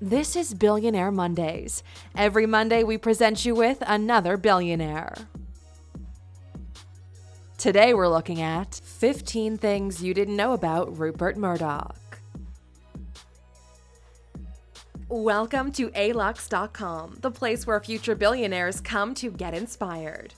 This is Billionaire Mondays. Every Monday we present you with another billionaire. Today we're looking at 15 things you didn't know about Rupert Murdoch. Welcome to Alux.com, the place where future billionaires come to get inspired.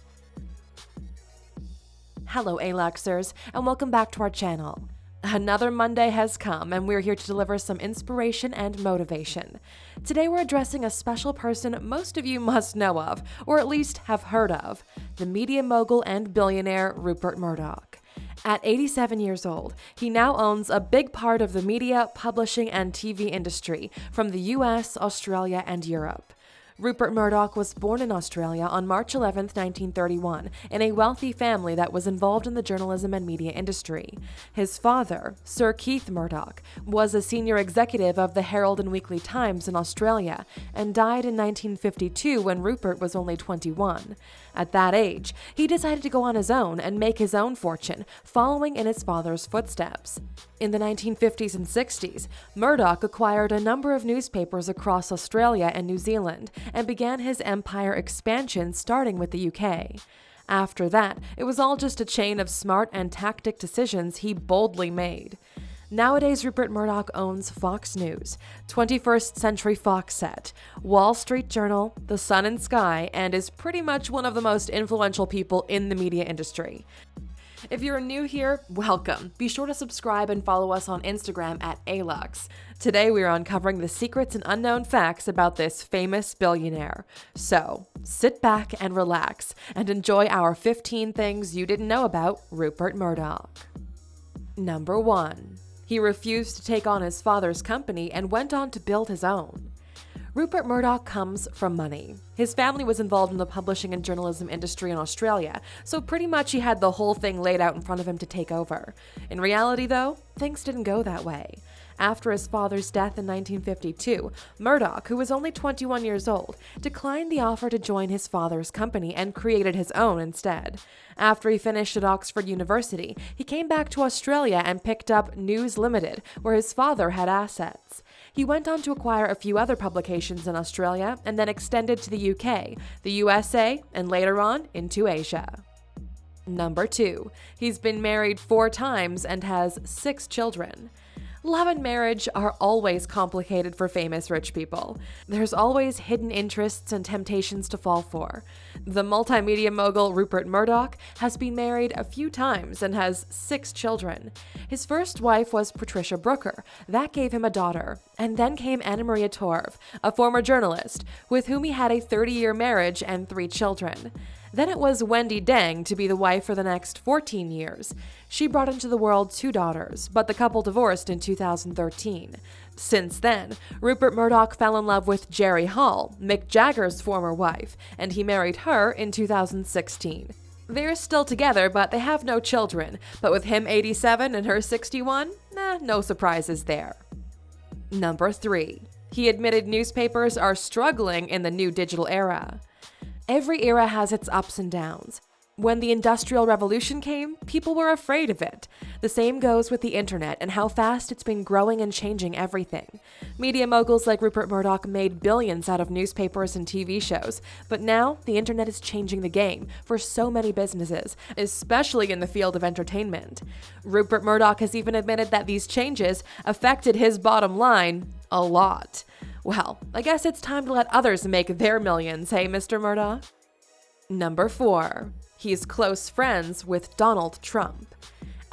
Hello Aluxers, and welcome back to our channel. Another Monday has come, and we're here to deliver some inspiration and motivation. Today we're addressing a special person most of you must know of, or at least have heard of, the media mogul and billionaire Rupert Murdoch. At 87 years old, he now owns a big part of the media, publishing, and TV industry from the US, Australia, and Europe. Rupert Murdoch was born in Australia on March 11, 1931, in a wealthy family that was involved in the journalism and media industry. His father, Sir Keith Murdoch, was a senior executive of the Herald and Weekly Times in Australia and died in 1952 when Rupert was only 21. At that age, he decided to go on his own and make his own fortune, following in his father's footsteps. In the 1950s and 60s, Murdoch acquired a number of newspapers across Australia and New Zealand and began his empire expansion starting with the UK. After that, it was all just a chain of smart and tactic decisions he boldly made. Nowadays, Rupert Murdoch owns Fox News, 21st Century Fox Set, Wall Street Journal, The Sun and Sky, and is pretty much one of the most influential people in the media industry. If you're new here, welcome. Be sure to subscribe and follow us on Instagram at Alux. Today we are uncovering the secrets and unknown facts about this famous billionaire. So, sit back and relax and enjoy our 15 things you didn't know about Rupert Murdoch. Number 1. He refused to take on his father's company and went on to build his own. Rupert Murdoch comes from money. His family was involved in the publishing and journalism industry in Australia, so pretty much he had the whole thing laid out in front of him to take over. In reality, though, things didn't go that way. After his father's death in 1952, Murdoch, who was only 21 years old, declined the offer to join his father's company and created his own instead. After he finished at Oxford University, he came back to Australia and picked up News Limited, where his father had assets. He went on to acquire a few other publications in Australia and then extended to the UK, the USA, and later on into Asia. Number 2. He's been married 4 times and has 6 children. Love and marriage are always complicated for famous rich people. There's always hidden interests and temptations to fall for. The multimedia mogul Rupert Murdoch has been married a few times and has 6 children. His first wife was Patricia Brooker. That gave him a daughter. And then came Anna Maria Torv, a former journalist, with whom he had a 30-year marriage and 3 children. Then it was Wendy Deng to be the wife for the next 14 years. She brought into the world 2 daughters, but the couple divorced in 2013. Since then, Rupert Murdoch fell in love with Jerry Hall, Mick Jagger's former wife, and he married her in 2016. They're still together, but they have no children. But with him 87 and her 61, no surprises there. Number 3. He admitted newspapers are struggling in the new digital era. Every era has its ups and downs. When the Industrial Revolution came, people were afraid of it. The same goes with the internet and how fast it's been growing and changing everything. Media moguls like Rupert Murdoch made billions out of newspapers and TV shows, but now the internet is changing the game for so many businesses, especially in the field of entertainment. Rupert Murdoch has even admitted that these changes affected his bottom line a lot. Well, I guess it's time to let others make their millions, hey, Mr. Murdoch? Number 4. He's close friends with Donald Trump.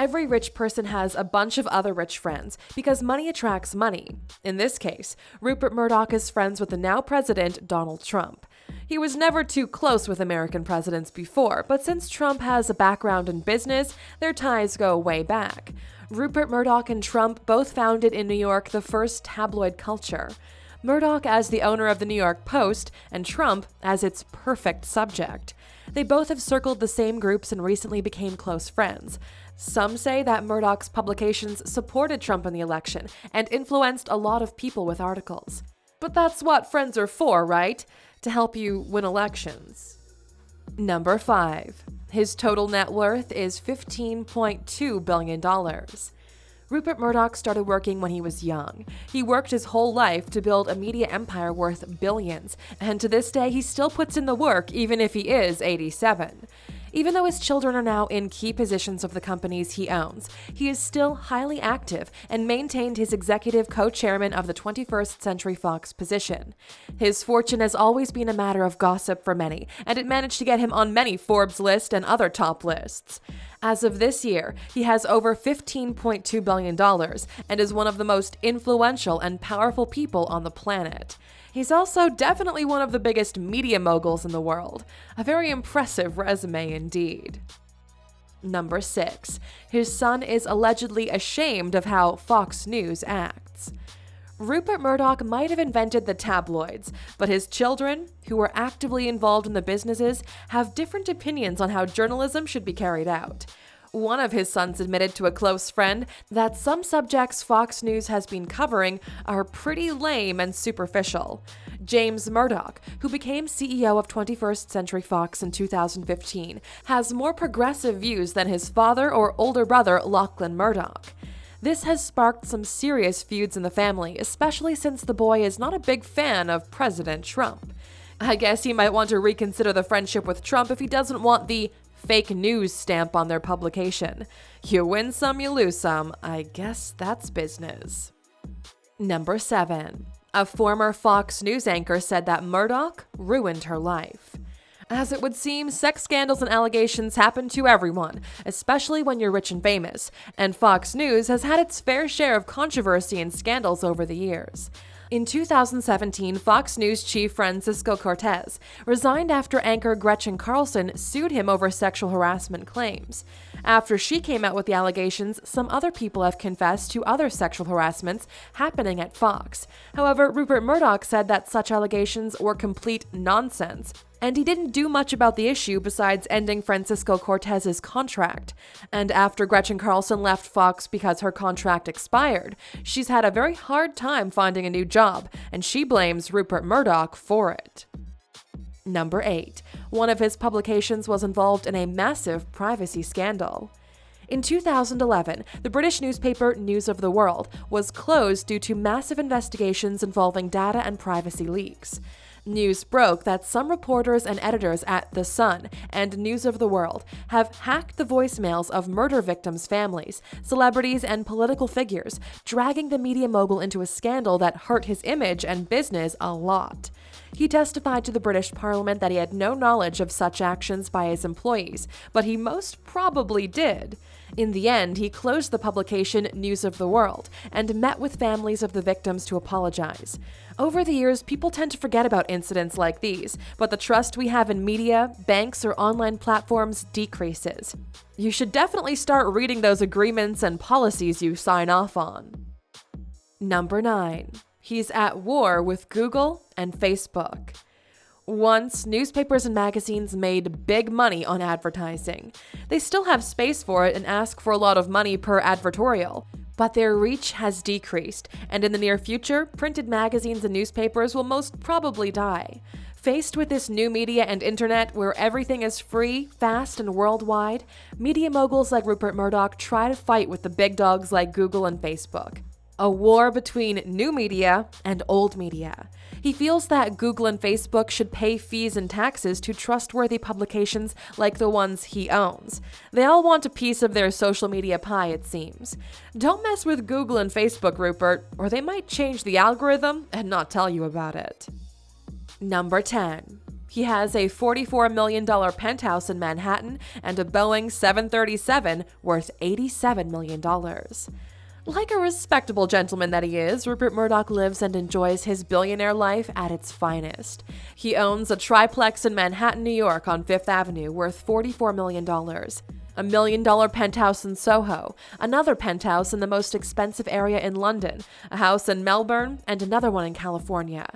Every rich person has a bunch of other rich friends because money attracts money. In this case, Rupert Murdoch is friends with the now president, Donald Trump. He was never too close with American presidents before, but since Trump has a background in business, their ties go way back. Rupert Murdoch and Trump both founded in New York the first tabloid culture. Murdoch as the owner of the New York Post, and Trump as its perfect subject. They both have circled the same groups and recently became close friends. Some say that Murdoch's publications supported Trump in the election and influenced a lot of people with articles. But that's what friends are for, right? To help you win elections. Number 5. His total net worth is $15.2 billion. Rupert Murdoch started working when he was young. He worked his whole life to build a media empire worth billions, and to this day he still puts in the work even if he is 87. Even though his children are now in key positions of the companies he owns, he is still highly active and maintained his executive co-chairman of the 21st Century Fox position. His fortune has always been a matter of gossip for many, and it managed to get him on many Forbes lists and other top lists. As of this year, he has over $15.2 billion and is one of the most influential and powerful people on the planet. He's also definitely one of the biggest media moguls in the world. A very impressive resume indeed. Number 6. His son is allegedly ashamed of how Fox News acts. Rupert Murdoch might have invented the tabloids, but his children, who are actively involved in the businesses, have different opinions on how journalism should be carried out. One of his sons admitted to a close friend that some subjects Fox News has been covering are pretty lame and superficial. James Murdoch, who became CEO of 21st Century Fox in 2015, has more progressive views than his father or older brother Lachlan Murdoch. This has sparked some serious feuds in the family, especially since the boy is not a big fan of President Trump. I guess he might want to reconsider the friendship with Trump if he doesn't want the fake news stamp on their publication. You win some, you lose some. I guess that's business. Number 7. A former Fox News anchor said that Murdoch ruined her life. As it would seem, sex scandals and allegations happen to everyone, especially when you're rich and famous, and Fox News has had its fair share of controversy and scandals over the years. In 2017, Fox News chief Francisco Cortez resigned after anchor Gretchen Carlson sued him over sexual harassment claims. After she came out with the allegations, some other people have confessed to other sexual harassments happening at Fox. However, Rupert Murdoch said that such allegations were complete nonsense, and he didn't do much about the issue besides ending Francisco Cortez's contract. And after Gretchen Carlson left Fox because her contract expired, she's had a very hard time finding a new job, and she blames Rupert Murdoch for it. Number 8. One of his publications was involved in a massive privacy scandal. In 2011, the British newspaper News of the World was closed due to massive investigations involving data and privacy leaks. News broke that some reporters and editors at The Sun and News of the World have hacked the voicemails of murder victims' families, celebrities, and political figures, dragging the media mogul into a scandal that hurt his image and business a lot. He testified to the British Parliament that he had no knowledge of such actions by his employees, but he most probably did. In the end, he closed the publication News of the World and met with families of the victims to apologize. Over the years, people tend to forget about incidents like these, but the trust we have in media, banks, or online platforms decreases. You should definitely start reading those agreements and policies you sign off on. Number 9. He's at war with Google and Facebook. Once, newspapers and magazines made big money on advertising. They still have space for it and ask for a lot of money per advertorial, but their reach has decreased, and in the near future, printed magazines and newspapers will most probably die. Faced with this new media and internet where everything is free, fast, and worldwide, media moguls like Rupert Murdoch try to fight with the big dogs like Google and Facebook. A war between new media and old media. He feels that Google and Facebook should pay fees and taxes to trustworthy publications like the ones he owns. They all want a piece of their social media pie, it seems. Don't mess with Google and Facebook, Rupert, or they might change the algorithm and not tell you about it. Number 10. He has a $44 million penthouse in Manhattan and a Boeing 737 worth $87 million. Like a respectable gentleman that he is, Rupert Murdoch lives and enjoys his billionaire life at its finest. He owns a triplex in Manhattan, New York on Fifth Avenue worth $44 million. A $1 million penthouse in Soho, another penthouse in the most expensive area in London, a house in Melbourne, and another one in California.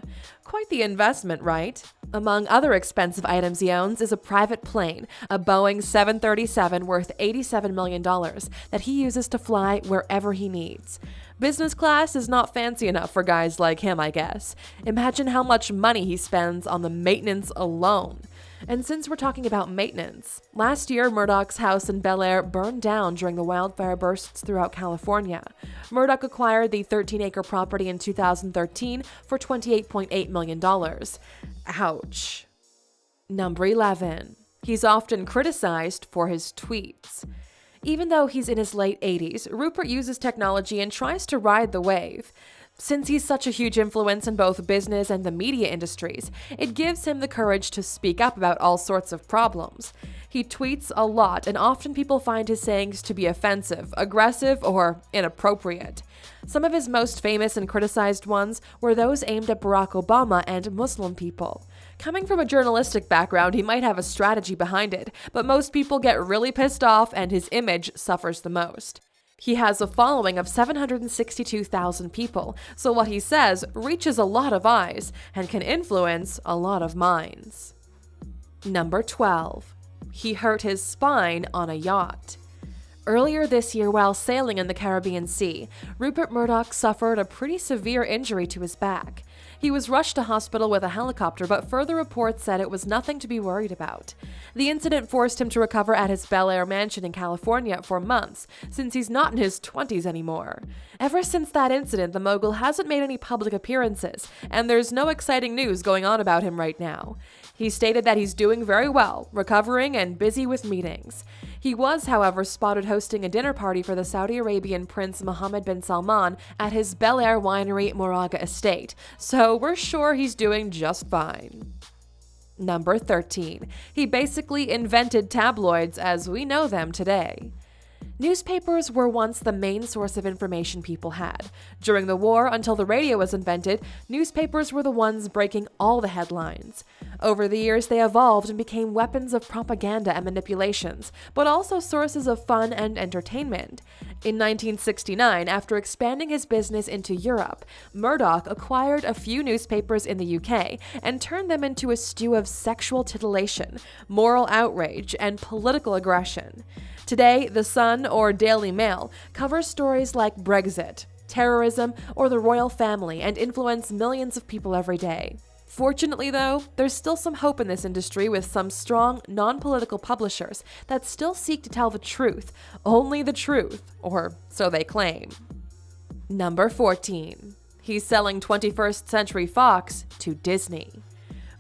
Quite the investment, right? Among other expensive items he owns is a private plane, a Boeing 737 worth $87 million that he uses to fly wherever he needs. Business class is not fancy enough for guys like him, I guess. Imagine how much money he spends on the maintenance alone. And since we're talking about maintenance, last year Murdoch's house in Bel Air burned down during the wildfire bursts throughout California. Murdoch acquired the 13-acre property in 2013 for $28.8 million. Ouch. Number 11. He's often criticized for his tweets. Even though he's in his late 80s, Rupert uses technology and tries to ride the wave. Since he's such a huge influence in both business and the media industries, it gives him the courage to speak up about all sorts of problems. He tweets a lot, and often people find his sayings to be offensive, aggressive, or inappropriate. Some of his most famous and criticized ones were those aimed at Barack Obama and Muslim people. Coming from a journalistic background, he might have a strategy behind it, but most people get really pissed off and his image suffers the most. He has a following of 762,000 people, so what he says reaches a lot of eyes and can influence a lot of minds. Number 12. He hurt his spine on a yacht. Earlier this year, while sailing in the Caribbean Sea, Rupert Murdoch suffered a pretty severe injury to his back. He was rushed to hospital with a helicopter, but further reports said it was nothing to be worried about. The incident forced him to recover at his Bel Air mansion in California for months, since he's not in his 20s anymore. Ever since that incident, the mogul hasn't made any public appearances, and there's no exciting news going on about him right now. He stated that he's doing very well, recovering and busy with meetings. He was, however, spotted hosting a dinner party for the Saudi Arabian Prince Mohammed bin Salman at his Bel Air winery Moraga estate, so we're sure he's doing just fine. Number 13. He basically invented tabloids as we know them today. Newspapers were once the main source of information people had. During the war, until the radio was invented, newspapers were the ones breaking all the headlines. Over the years, they evolved and became weapons of propaganda and manipulations, but also sources of fun and entertainment. In 1969, after expanding his business into Europe, Murdoch acquired a few newspapers in the UK and turned them into a stew of sexual titillation, moral outrage, and political aggression. Today, The Sun or Daily Mail covers stories like Brexit, terrorism, or the royal family and influence millions of people every day. Fortunately, though, there's still some hope in this industry with some strong, non-political publishers that still seek to tell the truth, only the truth, or so they claim. Number 14. He's selling 21st Century Fox to Disney.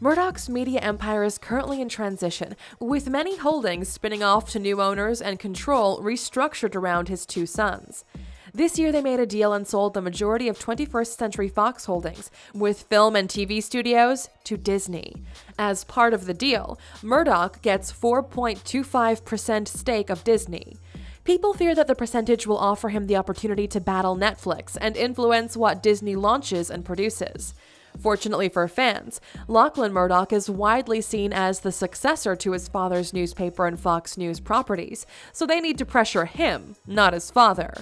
Murdoch's media empire is currently in transition, with many holdings spinning off to new owners and control restructured around his two sons. This year, they made a deal and sold the majority of 21st Century Fox holdings, with film and TV studios, to Disney. As part of the deal, Murdoch gets 4.25% stake of Disney. People fear that the percentage will offer him the opportunity to battle Netflix and influence what Disney launches and produces. Fortunately for fans, Lachlan Murdoch is widely seen as the successor to his father's newspaper and Fox News properties, so they need to pressure him, not his father.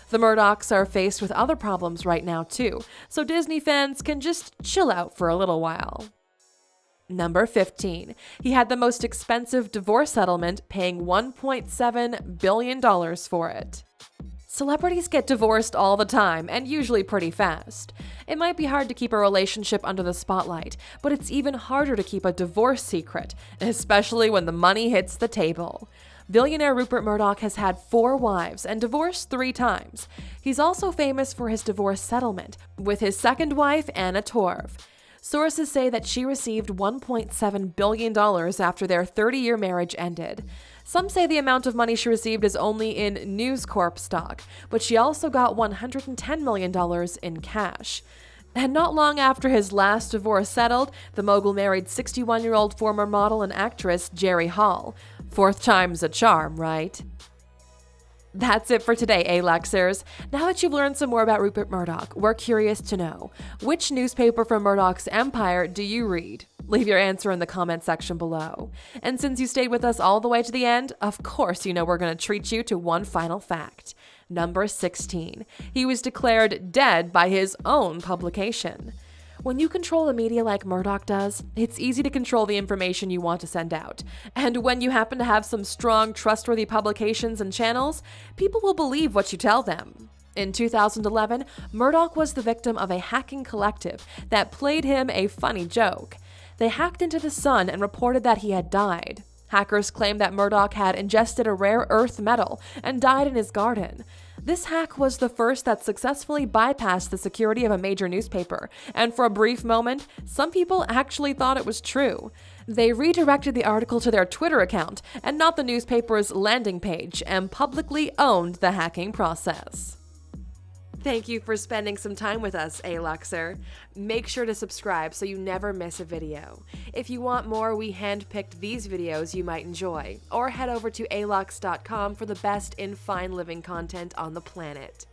The Murdochs are faced with other problems right now too, so Disney fans can just chill out for a little while. Number 15. He had the most expensive divorce settlement, paying $1.7 billion for it. Celebrities get divorced all the time, and usually pretty fast. It might be hard to keep a relationship under the spotlight, but it's even harder to keep a divorce secret, especially when the money hits the table. Billionaire Rupert Murdoch has had 4 wives and divorced 3 times. He's also famous for his divorce settlement with his second wife, Anna Torv. Sources say that she received $1.7 billion after their 30-year marriage ended. Some say the amount of money she received is only in News Corp stock, but she also got $110 million in cash. And not long after his last divorce settled, the mogul married 61-year-old former model and actress Jerry Hall. 4th time's a charm, right? That's it for today, Aluxers. Now that you've learned some more about Rupert Murdoch, we're curious to know, which newspaper from Murdoch's empire do you read? Leave your answer in the comment section below. And since you stayed with us all the way to the end, of course you know we're going to treat you to one final fact. Number 16. He was declared dead by his own publication. When you control the media like Murdoch does, it's easy to control the information you want to send out. And when you happen to have some strong, trustworthy publications and channels, people will believe what you tell them. In 2011, Murdoch was the victim of a hacking collective that played him a funny joke. They hacked into the Sun and reported that he had died. Hackers claimed that Murdoch had ingested a rare earth metal and died in his garden. This hack was the first that successfully bypassed the security of a major newspaper, and for a brief moment, some people actually thought it was true. They redirected the article to their Twitter account and not the newspaper's landing page, and publicly owned the hacking process. Thank you for spending some time with us, Aluxer. Make sure to subscribe so you never miss a video. If you want more, we handpicked these videos you might enjoy, or head over to Alux.com for the best in fine living content on the planet.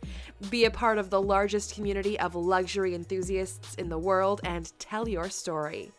Be a part of the largest community of luxury enthusiasts in the world and tell your story.